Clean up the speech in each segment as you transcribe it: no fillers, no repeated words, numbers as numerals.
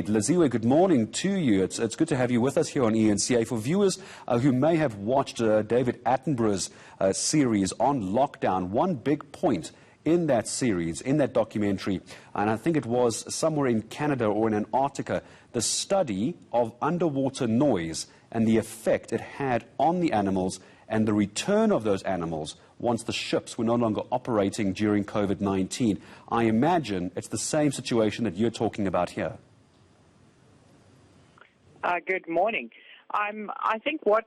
Liziwe, good morning to you. It's good to have you with us here on eNCA. For viewers who may have watched David Attenborough's series on lockdown, one big point in that series, in that documentary, and I think it was somewhere in Canada or in Antarctica, the study of underwater noise and the effect it had on the animals and the return of those animals once the ships were no longer operating during COVID-19. I imagine it's the same situation that you're talking about here. Good morning. I think what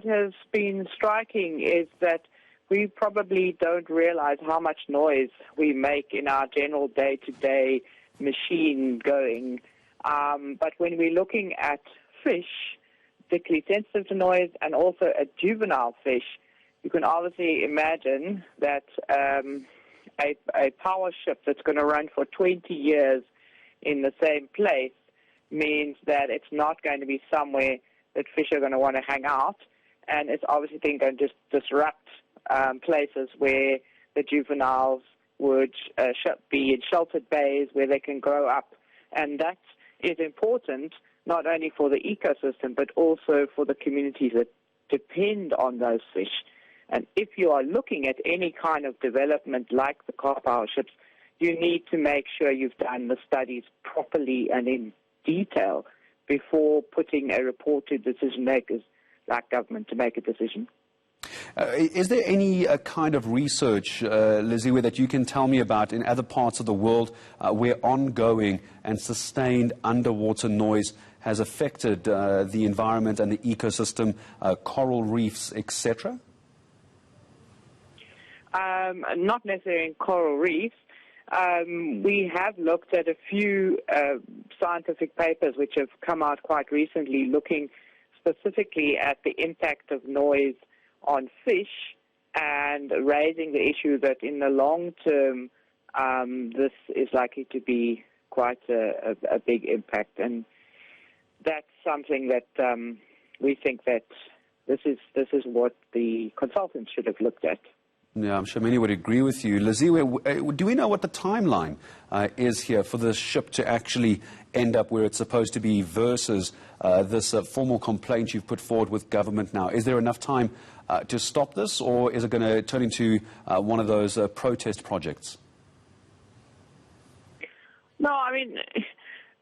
has been striking is that we probably don't realize how much noise we make in our general day-to-day machine going. But when we're looking at fish, particularly sensitive to noise, and also a juvenile fish, you can obviously imagine that a power ship that's going to run for 20 years in the same place means that it's not going to be somewhere that fish are going to want to hang out, and it's obviously then going to just disrupt places where the juveniles would be in sheltered bays where they can grow up. And that is important not only for the ecosystem but also for the communities that depend on those fish. And if you are looking at any kind of development like the car power ships, you need to make sure you've done the studies properly and in detail before putting a report to decision makers like government to make a decision. Is there any kind of research, Liziwe, that you can tell me about in other parts of the world where ongoing and sustained underwater noise has affected the environment and the ecosystem, coral reefs, etc.? Not necessarily in coral reefs. We have looked at a few scientific papers which have come out quite recently looking specifically at the impact of noise on fish and raising the issue that in the long term this is likely to be quite a big impact. And that's something that we think that this is what the consultants should have looked at. Yeah, I'm sure many would agree with you. Liziwe, do we know what the timeline is here for the ship to actually end up where it's supposed to be versus this formal complaint you've put forward with government now? Is there enough time to stop this, or is it going to turn into one of those protest projects? No, I mean,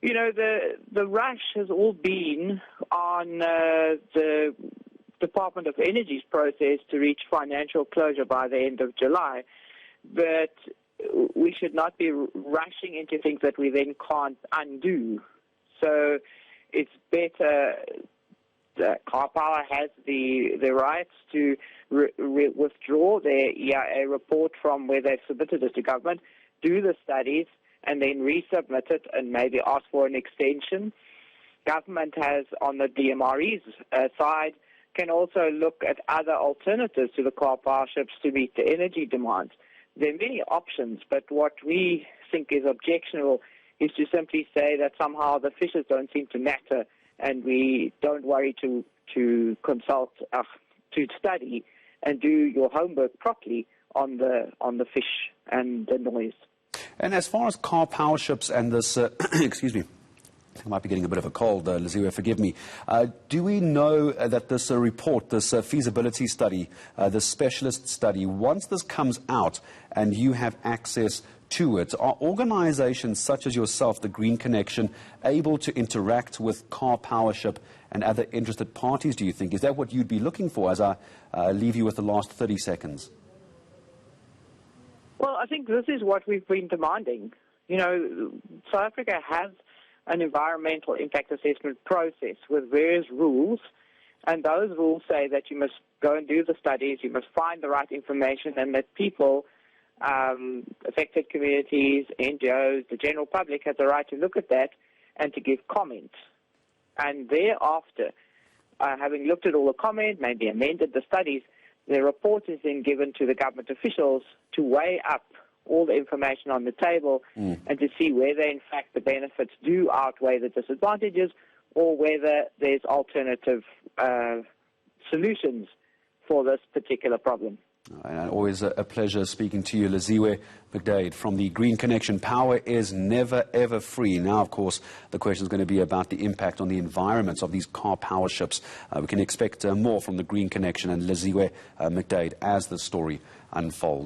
you know, the rush has all been on the Department of Energy's process to reach financial closure by the end of July. But we should not be rushing into things that we then can't undo. So it's better that Car Power has the rights to withdraw their EIA report from where they've submitted it to government, do the studies, and then resubmit it and maybe ask for an extension. Government has, on the DMRE's side, can also look at other alternatives to the car power ships to meet the energy demands. There are many options, but what we think is objectionable is to simply say that somehow the fishes don't seem to matter and we don't worry to consult, to study and do your homework properly on the fish and the noise. And as far as car power ships and this, excuse me, I might be getting a bit of a cold, Liziwe, forgive me. Do we know that this report, this feasibility study, this specialist study, once this comes out and you have access to it, are organizations such as yourself, the Green Connection, able to interact with car power ship and other interested parties, do you think? Is that what you'd be looking for as I leave you with the last 30 seconds? Well, I think this is what we've been demanding. You know, South Africa has an environmental impact assessment process with various rules, and those rules say that you must go and do the studies, you must find the right information, and that people, affected communities, NGOs, the general public has the right to look at that and to give comment. And thereafter, having looked at all the comment, maybe amended the studies, the report is then given to the government officials to weigh up all the information on the table and to see whether, in fact, the benefits do outweigh the disadvantages or whether there's alternative solutions for this particular problem. And always a pleasure speaking to you, Liziwe McDaid from the Green Connection. Power is never, ever free. Now, of course, the question is going to be about the impact on the environments of these car power ships. We can expect more from the Green Connection and Liziwe McDaid as the story unfolds.